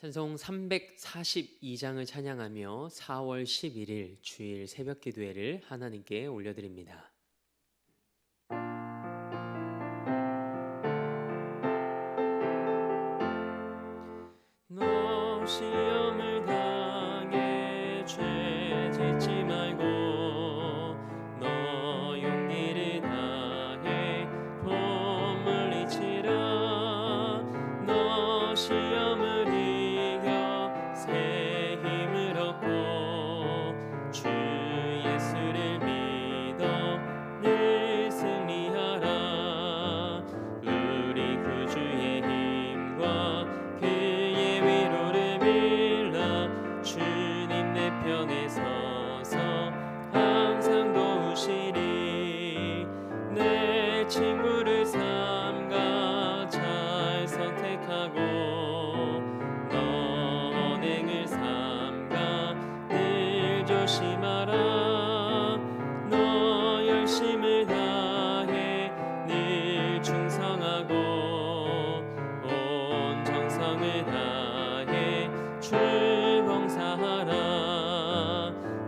찬송 342장을 찬양하며 4월 11일 주일 새벽 기도회를 하나님께 올려드립니다. 너 시험을 당해 죄 짓지 말고 너 용기를 다해 폼 물리치라. 너 시험을 이겨 새 힘을 얻고 주 예수를 믿어 늘 승리하라. 우리 구주의 힘과 그의 위로를 빌라. 주님 내 편에 서서 항상 도우시리. 내 친구를 삼가 잘 선택하고 너 언행을 삼가 늘 조심하라. 너 열심을 다해 늘 충성하고 온 정성을 다해 주 봉사하라.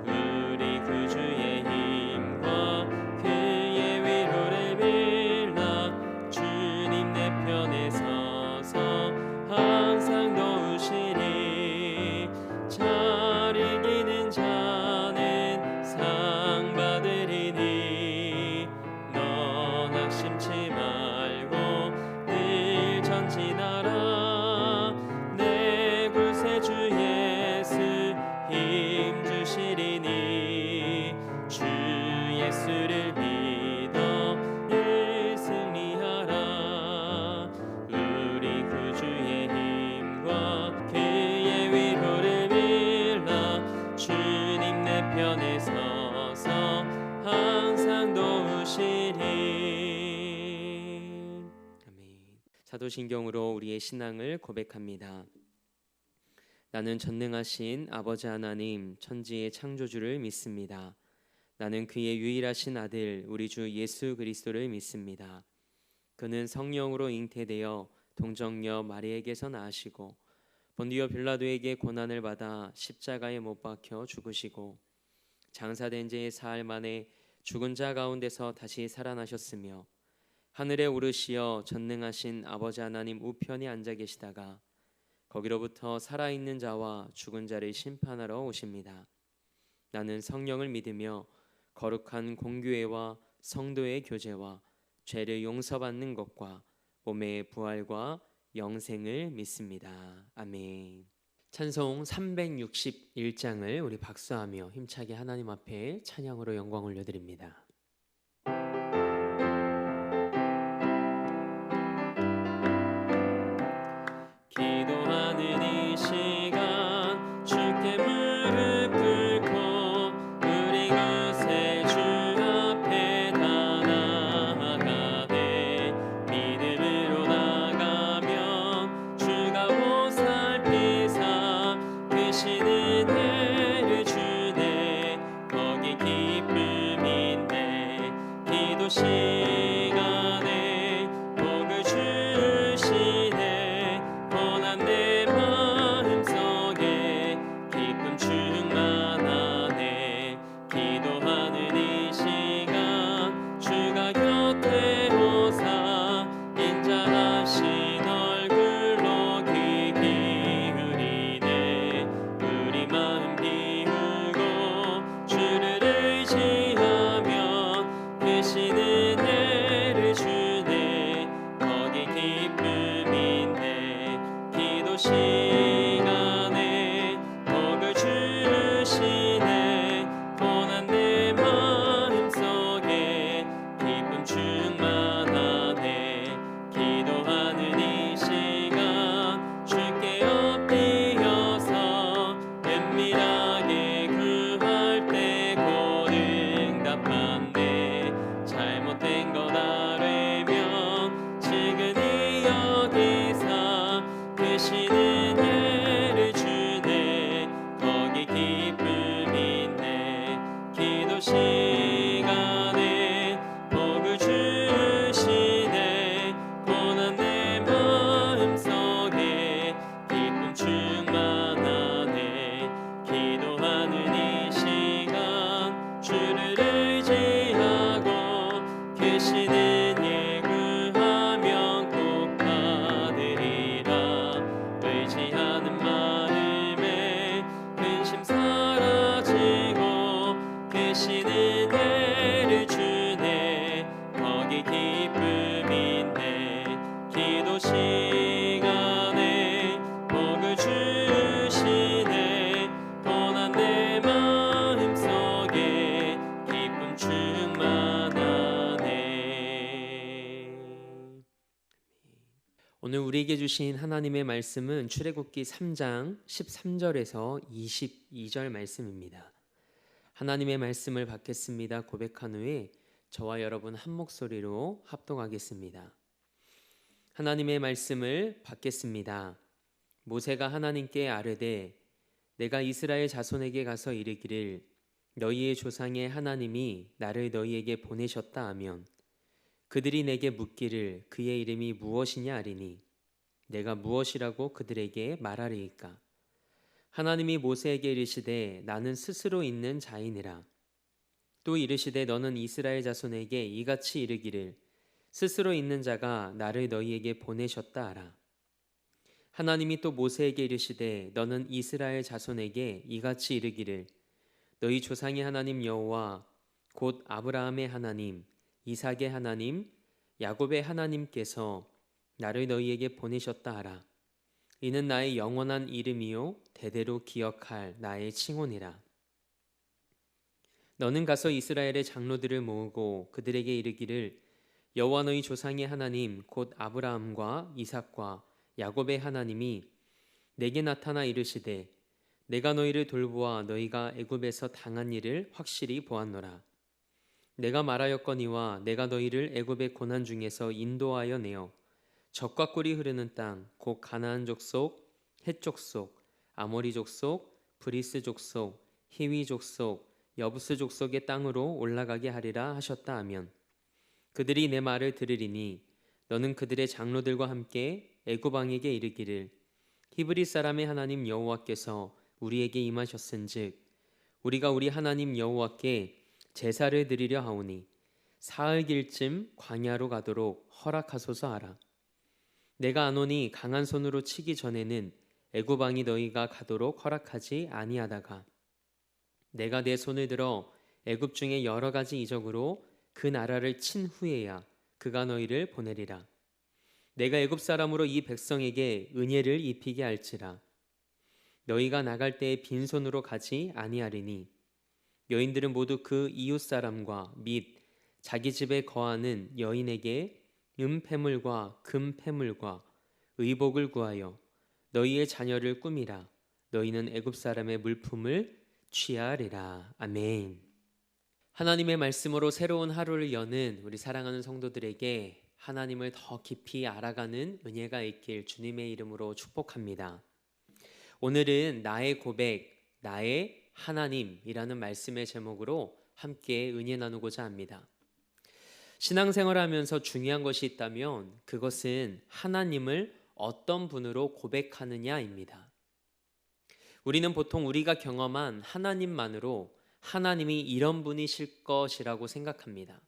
우리 구주의 힘과 그의 위로를 빌라. 주님 내 편에 서서 항상 도우시리. 잘 이기는 자는 상 받으리니 너 낙심치 말고 늘 전진하라. 내 구세주 예수 힘 주시리니 주 예수를 믿어 늘 승리하라. 우리 구주의 힘과 그의 위로를 빌라. 주님 내 편에 서서 항상 도우시리. 아멘. 사도신경으로 우리의 신앙을 고백합니다. 나는 전능하신 아버지 하나님 천지의 창조주를 믿습니다. 나는 그의 유일하신 아들 우리 주 예수 그리스도를 믿습니다. 그는 성령으로 잉태되어 동정녀 마리에게서 나으시고 본디오 빌라도에게 고난을 받아 십자가에 못 박혀 죽으시고 장사된 지 사흘 만에 죽은 자 가운데서 다시 살아나셨으며 하늘에 오르시어 전능하신 아버지 하나님 우편에 앉아 계시다가 거기로부터 살아있는 자와 죽은 자를 심판하러 오십니다. 나는 성령을 믿으며 거룩한 공교회와 성도의 교제와 죄를 용서받는 것과 몸의 부활과 영생을 믿습니다. 아멘. 찬송 361장을 우리 박수하며 힘차게 하나님 앞에 찬양으로 영광 올려드립니다. 기도하는 이 시간 주께 무릎 꿇고 우리 구세주 앞에 다 나아가네. 믿음으로 나가면 주가 보살피사 크신 은혜를 주네. 거기 기쁨인데 기도 시간에 복을 주시네. 원한 내 마음속에 기쁨 충만하네. 기도하는 이 시간 주가 곁에 오사 인자하신 얼굴로 귀 기울이네. 우리 마음 비우고 주를 의지하면 크신 은혜를 주네. 거기 기쁨인데 기도 시간에 복을 주시네. 고난 내 마음속에 기쁨 충만하네. 기도하는 이 시간 주께 엎드려서 은밀하게 구할 때 곧 응답하네. 잘못된 것 알면 지금이 여기서 크신 오늘 우리에게 주신 하나님의 말씀은 출애굽기 3장 13절에서 22절 말씀입니다. 하나님의 말씀을 받겠습니다 고백한 후에 저와 여러분 한 목소리로 합동하겠습니다. 하나님의 말씀을 받겠습니다. 모세가 하나님께 아뢰되 내가 이스라엘 자손에게 가서 이르기를 너희의 조상의 하나님이 나를 너희에게 보내셨다 하면 그들이 내게 묻기를 그의 이름이 무엇이냐 하리니 내가 무엇이라고 그들에게 말하리이까. 하나님이 모세에게 이르시되 나는 스스로 있는 자이니라. 또 이르시되 너는 이스라엘 자손에게 이같이 이르기를 스스로 있는 자가 나를 너희에게 보내셨다 하라. 하나님이 또 모세에게 이르시되 너는 이스라엘 자손에게 이같이 이르기를 너희 조상의 하나님 여호와 곧 아브라함의 하나님 이삭의 하나님 야곱의 하나님께서 나를 너희에게 보내셨다 하라. 이는 나의 영원한 이름이요 대대로 기억할 나의 칭호니라. 너는 가서 이스라엘의 장로들을 모으고 그들에게 이르기를 여호와 너희 조상의 하나님 곧 아브라함과 이삭과 야곱의 하나님이 내게 나타나 이르시되 내가 너희를 돌보아 너희가 애굽에서 당한 일을 확실히 보았노라. 내가 말하였거니와 내가 너희를 애굽의 고난 중에서 인도하여 내어 젖과 꿀이 흐르는 땅 곧 가나안 족속, 헷 족속, 아모리 족속, 브리스 족속, 히위 족속, 여부스 족속의 땅으로 올라가게 하리라 하셨다 하면 그들이 내 말을 들으리니 너는 그들의 장로들과 함께 애굽 왕에게 이르기를 히브리 사람의 하나님 여호와께서 우리에게 임하셨은즉 우리가 우리 하나님 여호와께 제사를 드리려 하오니 사흘 길쯤 광야로 가도록 허락하소서 하라. 내가 아노니 강한 손으로 치기 전에는 애굽 왕이 너희가 가도록 허락하지 아니하다가 내가 내 손을 들어 애굽 중에 여러 가지 이적으로 그 나라를 친 후에야 그가 너희를 보내리라. 내가 애굽 사람으로 이 백성에게 은혜를 입히게 할지라. 너희가 나갈 때에 빈손으로 가지 아니하리니 여인들은 모두 그 이웃 사람과 및 자기 집에 거하는 여인에게 은폐물과 금폐물과 의복을 구하여 너희의 자녀를 꾸미라. 너희는 애굽 사람의 물품을 취하리라. 아멘. 하나님의 말씀으로 새로운 하루를 여는 우리 사랑하는 성도들에게 하나님을 더 깊이 알아가는 은혜가 있길 주님의 이름으로 축복합니다. 오늘은 나의 고백, 나의 하나님이라는 말씀의 제목으로 함께 은혜 나누고자 합니다. 신앙생활을 하면서 중요한 것이 있다면 그것은 하나님을 어떤 분으로 고백하느냐입니다. 우리는 보통 우리가 경험한 하나님만으로 하나님이 이런 분이실 것이라고 생각합니다.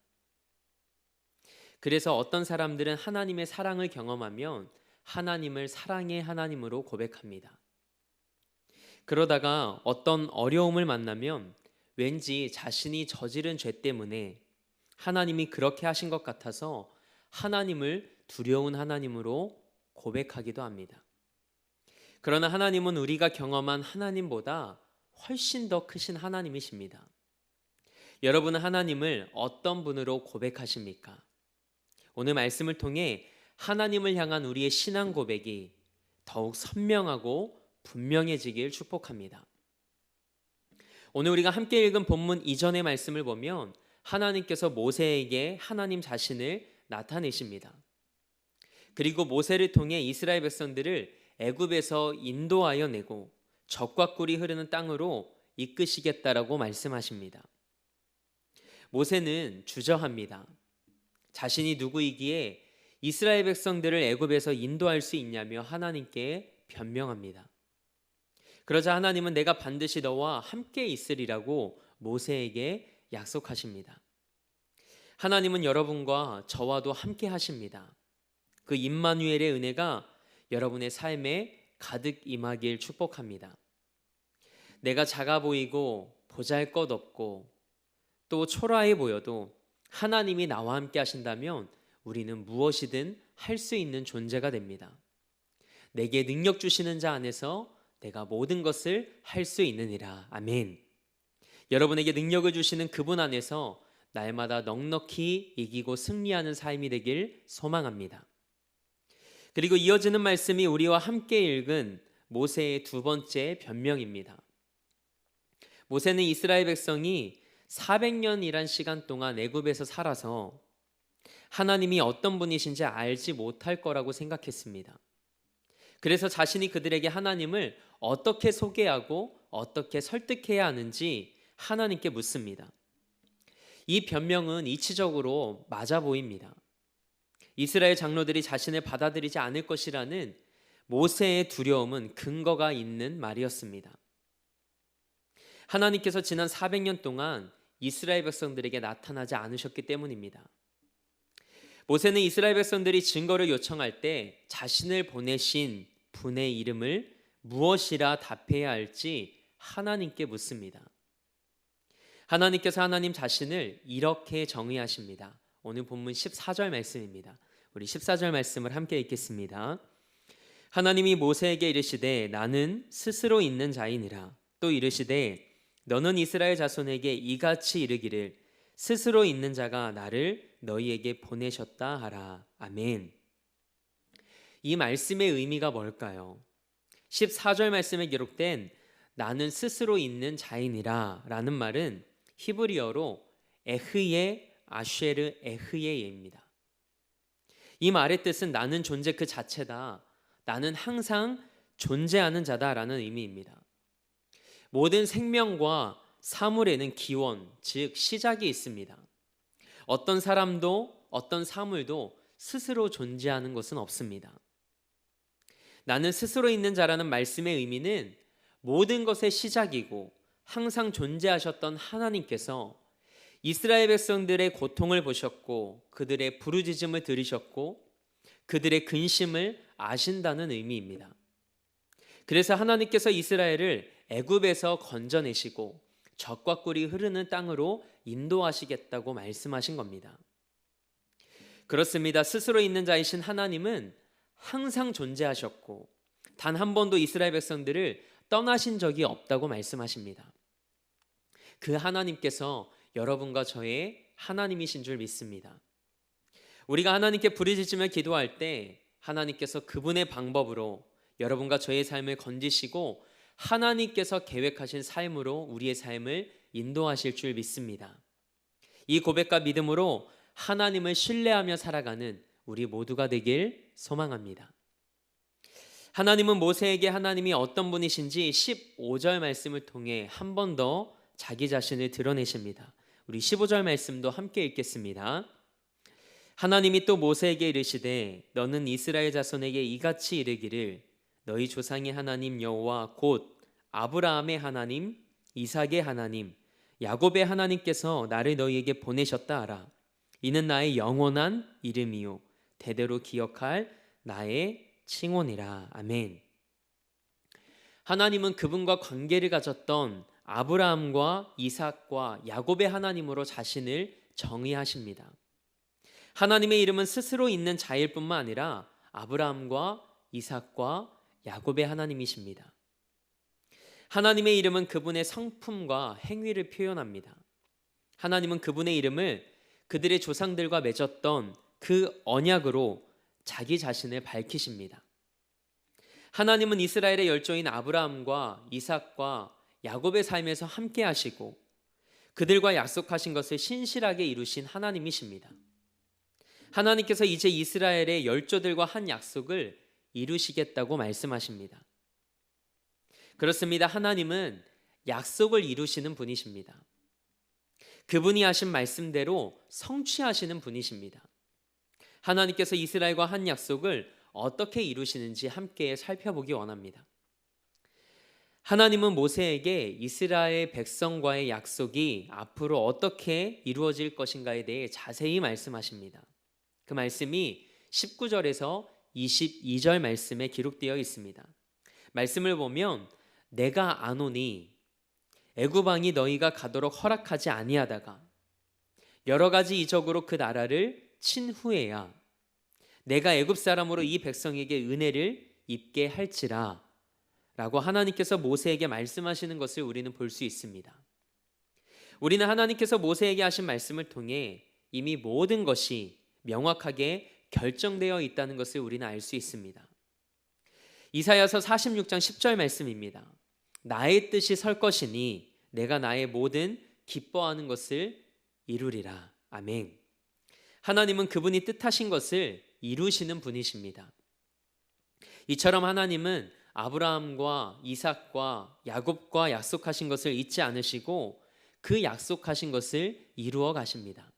그래서 어떤 사람들은 하나님의 사랑을 경험하면 하나님을 사랑의 하나님으로 고백합니다. 그러다가 어떤 어려움을 만나면 왠지 자신이 저지른 죄 때문에 하나님이 그렇게 하신 것 같아서 하나님을 두려운 하나님으로 고백하기도 합니다. 그러나 하나님은 우리가 경험한 하나님보다 훨씬 더 크신 하나님이십니다. 여러분은 하나님을 어떤 분으로 고백하십니까? 오늘 말씀을 통해 하나님을 향한 우리의 신앙 고백이 더욱 선명하고 분명해지길 축복합니다. 오늘 우리가 함께 읽은 본문 이전의 말씀을 보면 하나님께서 모세에게 하나님 자신을 나타내십니다. 그리고 모세를 통해 이스라엘 백성들을 애굽에서 인도하여 내고 젖과 꿀이 흐르는 땅으로 이끄시겠다라고 말씀하십니다. 모세는 주저합니다. 자신이 누구이기에 이스라엘 백성들을 애굽에서 인도할 수 있냐며 하나님께 변명합니다. 그러자 하나님은 내가 반드시 너와 함께 있으리라고 모세에게 약속하십니다. 하나님은 여러분과 저와도 함께 하십니다. 그 임마누엘의 은혜가 여러분의 삶에 가득 임하길 축복합니다. 내가 작아 보이고 보잘것없고 또 초라해 보여도 하나님이 나와 함께 하신다면 우리는 무엇이든 할 수 있는 존재가 됩니다. 내게 능력 주시는 자 안에서 내가 모든 것을 할 수 있느니라. 아멘. 여러분에게 능력을 주시는 그분 안에서 날마다 넉넉히 이기고 승리하는 삶이 되길 소망합니다. 그리고 이어지는 말씀이 우리와 함께 읽은 모세의 두 번째 변명입니다. 모세는 이스라엘 백성이 400년이란 시간 동안 애굽에서 살아서 하나님이 어떤 분이신지 알지 못할 거라고 생각했습니다. 그래서 자신이 그들에게 하나님을 어떻게 소개하고 어떻게 설득해야 하는지 하나님께 묻습니다. 이 변명은 이치적으로 맞아 보입니다. 이스라엘 장로들이 자신을 받아들이지 않을 것이라는 모세의 두려움은 근거가 있는 말이었습니다. 하나님께서 지난 400년 동안 이스라엘 백성들에게 나타나지 않으셨기 때문입니다. 모세는 이스라엘 백성들이 증거를 요청할 때 자신을 보내신 분의 이름을 무엇이라 답해야 할지 하나님께 묻습니다. 하나님께서 하나님 자신을 이렇게 정의하십니다. 오늘 본문 14절 말씀입니다. 우리 14절 말씀을 함께 읽겠습니다. 하나님이 모세에게 이르시되 나는 스스로 있는 자이니라. 또 이르시되 너는 이스라엘 자손에게 이같이 이르기를 스스로 있는 자가 나를 너희에게 보내셨다 하라. 아멘. 이 말씀의 의미가 뭘까요? 14절 말씀에 기록된 나는 스스로 있는 자이니라 라는 말은 히브리어로 에흐예 아쉐르 에흐예입니다. 이 말의 뜻은 나는 존재 그 자체다. 나는 항상 존재하는 자다라는 의미입니다. 모든 생명과 사물에는 기원, 즉 시작이 있습니다. 어떤 사람도 어떤 사물도 스스로 존재하는 것은 없습니다. 나는 스스로 있는 자라는 말씀의 의미는 모든 것의 시작이고 항상 존재하셨던 하나님께서 이스라엘 백성들의 고통을 보셨고 그들의 부르짖음을 들으셨고 그들의 근심을 아신다는 의미입니다. 그래서 하나님께서 이스라엘을 애굽에서 건져내시고 젖과 꿀이 흐르는 땅으로 인도하시겠다고 말씀하신 겁니다. 그렇습니다. 스스로 있는 자이신 하나님은 항상 존재하셨고 단 한 번도 이스라엘 백성들을 떠나신 적이 없다고 말씀하십니다. 그 하나님께서 여러분과 저의 하나님이신 줄 믿습니다. 우리가 하나님께 부르짖으며 기도할 때 하나님께서 그분의 방법으로 여러분과 저의 삶을 건지시고 하나님께서 계획하신 삶으로 우리의 삶을 인도하실 줄 믿습니다. 이 고백과 믿음으로 하나님을 신뢰하며 살아가는 우리 모두가 되길 소망합니다. 하나님은 모세에게 하나님이 어떤 분이신지 15절 말씀을 통해 한 번 더 자기 자신을 드러내십니다. 우리 15절 말씀도 함께 읽겠습니다. 하나님이 또 모세에게 이르시되 너는 이스라엘 자손에게 이같이 이르기를 너희 조상의 하나님 여호와 곧 아브라함의 하나님, 이삭의 하나님, 야곱의 하나님께서 나를 너희에게 보내셨다 하라. 이는 나의 영원한 이름이요 대대로 기억할 나의 칭호니라. 아멘. 하나님은 그분과 관계를 가졌던 아브라함과 이삭과 야곱의 하나님으로 자신을 정의하십니다. 하나님의 이름은 스스로 있는 자일 뿐만 아니라 아브라함과 이삭과 야곱의 하나님이십니다. 하나님의 이름은 그분의 성품과 행위를 표현합니다. 하나님은 그분의 이름을 그들의 조상들과 맺었던 그 언약으로 자기 자신을 밝히십니다. 하나님은 이스라엘의 열조인 아브라함과 이삭과 야곱의 삶에서 함께 하시고 그들과 약속하신 것을 신실하게 이루신 하나님이십니다. 하나님께서 이제 이스라엘의 열조들과 한 약속을 이루시겠다고 말씀하십니다. 그렇습니다. 하나님은 약속을 이루시는 분이십니다. 그분이 하신 말씀대로 성취하시는 분이십니다. 하나님께서 이스라엘과 한 약속을 어떻게 이루시는지 함께 살펴보기 원합니다. 하나님은 모세에게 이스라엘 백성과의 약속이 앞으로 어떻게 이루어질 것인가에 대해 자세히 말씀하십니다. 그 말씀이 19절에서 22절 말씀에 기록되어 있습니다. 말씀을 보면 내가 아노니 애굽 왕이 너희가 가도록 허락하지 아니하다가 여러 가지 이적으로 그 나라를 친 후에야 내가 애굽 사람으로 이 백성에게 은혜를 입게 할지라 라고 하나님께서 모세에게 말씀하시는 것을 우리는 볼 수 있습니다. 우리는 하나님께서 모세에게 하신 말씀을 통해 이미 모든 것이 명확하게 결정되어 있다는 것을 우리는 알 수 있습니다. 이사야서 46장 10절 말씀입니다. 나의 뜻이 설 것이니 내가 나의 모든 기뻐하는 것을 이루리라. 아멘. 하나님은 그분이 뜻하신 것을 이루시는 분이십니다. 이처럼 하나님은 아브라함과 이삭과 야곱과 약속하신 것을 잊지 않으시고 그 약속하신 것을 이루어 가십니다.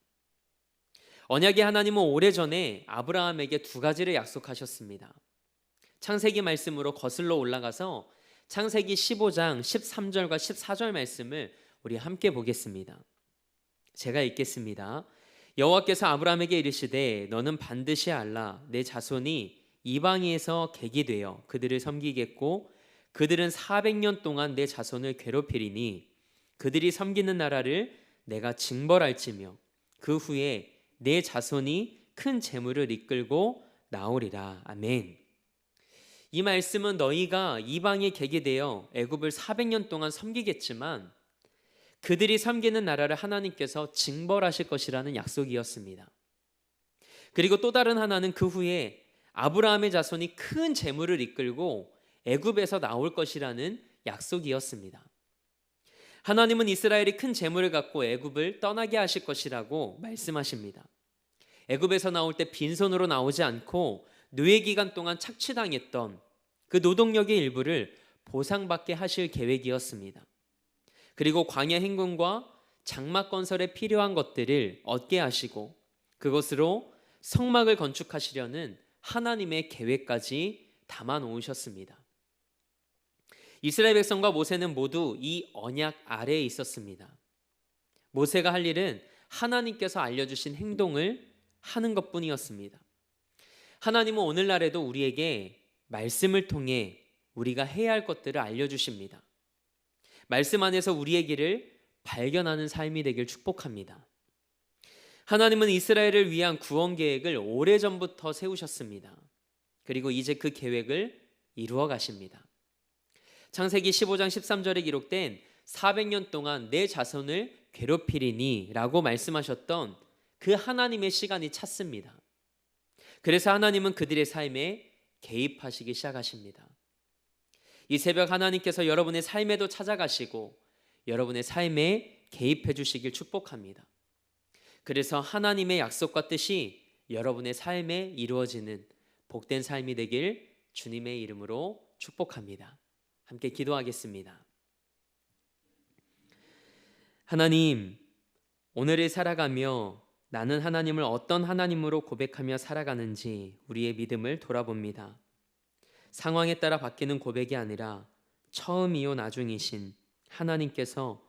언약의 하나님은 오래전에 아브라함에게 두 가지를 약속하셨습니다. 창세기 말씀으로 거슬러 올라가서 창세기 15장 13절과 14절 말씀을 우리 함께 보겠습니다. 제가 읽겠습니다. 여호와께서 아브라함에게 이르시되 너는 반드시 알라 내 자손이 이방에서 객이 되어 그들을 섬기겠고 그들은 400년 동안 내 자손을 괴롭히리니 그들이 섬기는 나라를 내가 징벌할지며 그 후에 내 자손이 큰 재물을 이끌고 나오리라. 아멘. 이 말씀은 너희가 이방의 객이 되어 애굽을 400년 동안 섬기겠지만 그들이 섬기는 나라를 하나님께서 징벌하실 것이라는 약속이었습니다. 그리고 또 다른 하나는 그 후에 아브라함의 자손이 큰 재물을 이끌고 애굽에서 나올 것이라는 약속이었습니다. 하나님은 이스라엘이 큰 재물을 갖고 애굽을 떠나게 하실 것이라고 말씀하십니다. 애굽에서 나올 때 빈손으로 나오지 않고 노예 기간 동안 착취당했던 그 노동력의 일부를 보상받게 하실 계획이었습니다. 그리고 광야 행군과 장막 건설에 필요한 것들을 얻게 하시고 그것으로 성막을 건축하시려는 하나님의 계획까지 담아 놓으셨습니다. 이스라엘 백성과 모세는 모두 이 언약 아래에 있었습니다. 모세가 할 일은 하나님께서 알려주신 행동을 하는 것뿐이었습니다. 하나님은 오늘날에도 우리에게 말씀을 통해 우리가 해야 할 것들을 알려주십니다. 말씀 안에서 우리의 길을 발견하는 삶이 되길 축복합니다. 하나님은 이스라엘을 위한 구원 계획을 오래전부터 세우셨습니다. 그리고 이제 그 계획을 이루어 가십니다. 창세기 15장 13절에 기록된 400년 동안 내 자손을 괴롭히리니 라고 말씀하셨던 그 하나님의 시간이 찼습니다. 그래서 하나님은 그들의 삶에 개입하시기 시작하십니다. 이 새벽 하나님께서 여러분의 삶에도 찾아가시고 여러분의 삶에 개입해 주시길 축복합니다. 그래서 하나님의 약속과 뜻이 여러분의 삶에 이루어지는 복된 삶이 되길 주님의 이름으로 축복합니다. 함께 기도하겠습니다. 하나님, 오늘을 살아가며 나는 하나님을 어떤 하나님으로 고백하며 살아가는지 우리의 믿음을 돌아봅니다. 상황에 따라 바뀌는 고백이 아니라 처음이요 나중이신 하나님께서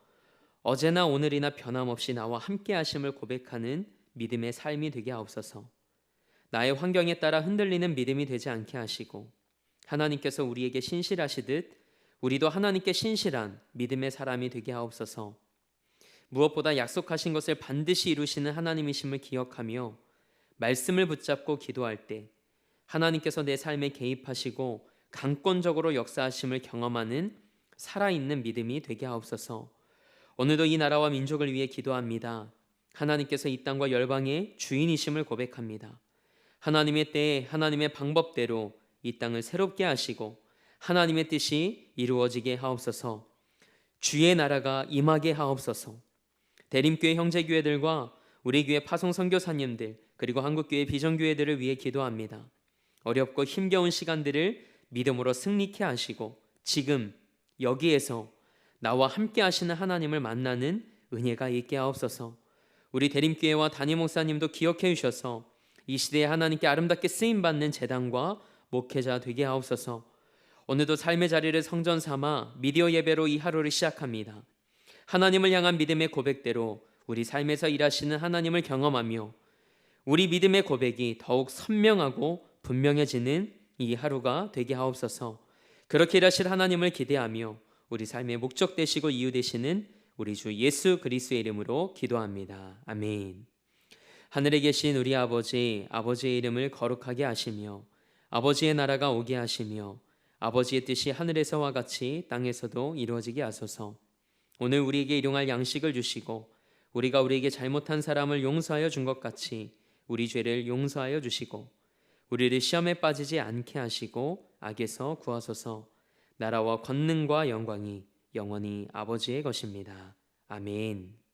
어제나 오늘이나 변함없이 나와 함께 하심을 고백하는 믿음의 삶이 되게 하옵소서. 나의 환경에 따라 흔들리는 믿음이 되지 않게 하시고 하나님께서 우리에게 신실하시듯 우리도 하나님께 신실한 믿음의 사람이 되게 하옵소서. 무엇보다 약속하신 것을 반드시 이루시는 하나님이심을 기억하며 말씀을 붙잡고 기도할 때 하나님께서 내 삶에 개입하시고 강권적으로 역사하심을 경험하는 살아있는 믿음이 되게 하옵소서. 오늘도 이 나라와 민족을 위해 기도합니다. 하나님께서 이 땅과 열방의 주인이심을 고백합니다. 하나님의 때에 하나님의 방법대로 이 땅을 새롭게 하시고 하나님의 뜻이 이루어지게 하옵소서. 주의 나라가 임하게 하옵소서. 대림교회 형제교회들과 우리 교회 파송 선교사님들 그리고 한국교회 비전교회들을 위해 기도합니다. 어렵고 힘겨운 시간들을 믿음으로 승리케 하시고 지금 여기에서 나와 함께 하시는 하나님을 만나는 은혜가 있게 하옵소서. 우리 대림교회와 담임 목사님도 기억해 주셔서 이 시대에 하나님께 아름답게 쓰임받는 제단과 목회자 되게 하옵소서. 오늘도 삶의 자리를 성전 삼아 미디어 예배로 이 하루를 시작합니다. 하나님을 향한 믿음의 고백대로 우리 삶에서 일하시는 하나님을 경험하며 우리 믿음의 고백이 더욱 선명하고 분명해지는 이 하루가 되게 하옵소서. 그렇게 일하실 하나님을 기대하며 우리 삶의 목적 되시고 이유 되시는 우리 주 예수 그리스도의 이름으로 기도합니다. 아멘. 하늘에 계신 우리 아버지, 아버지의 이름을 거룩하게 하시며 아버지의 나라가 오게 하시며 아버지의 뜻이 하늘에서와 같이 땅에서도 이루어지게 하소서. 오늘 우리에게 일용할 양식을 주시고 우리가 우리에게 잘못한 사람을 용서하여 준 것 같이 우리 죄를 용서하여 주시고 우리를 시험에 빠지지 않게 하시고 악에서 구하소서. 나라와 권능과 영광이 영원히 아버지의 것입니다. 아멘.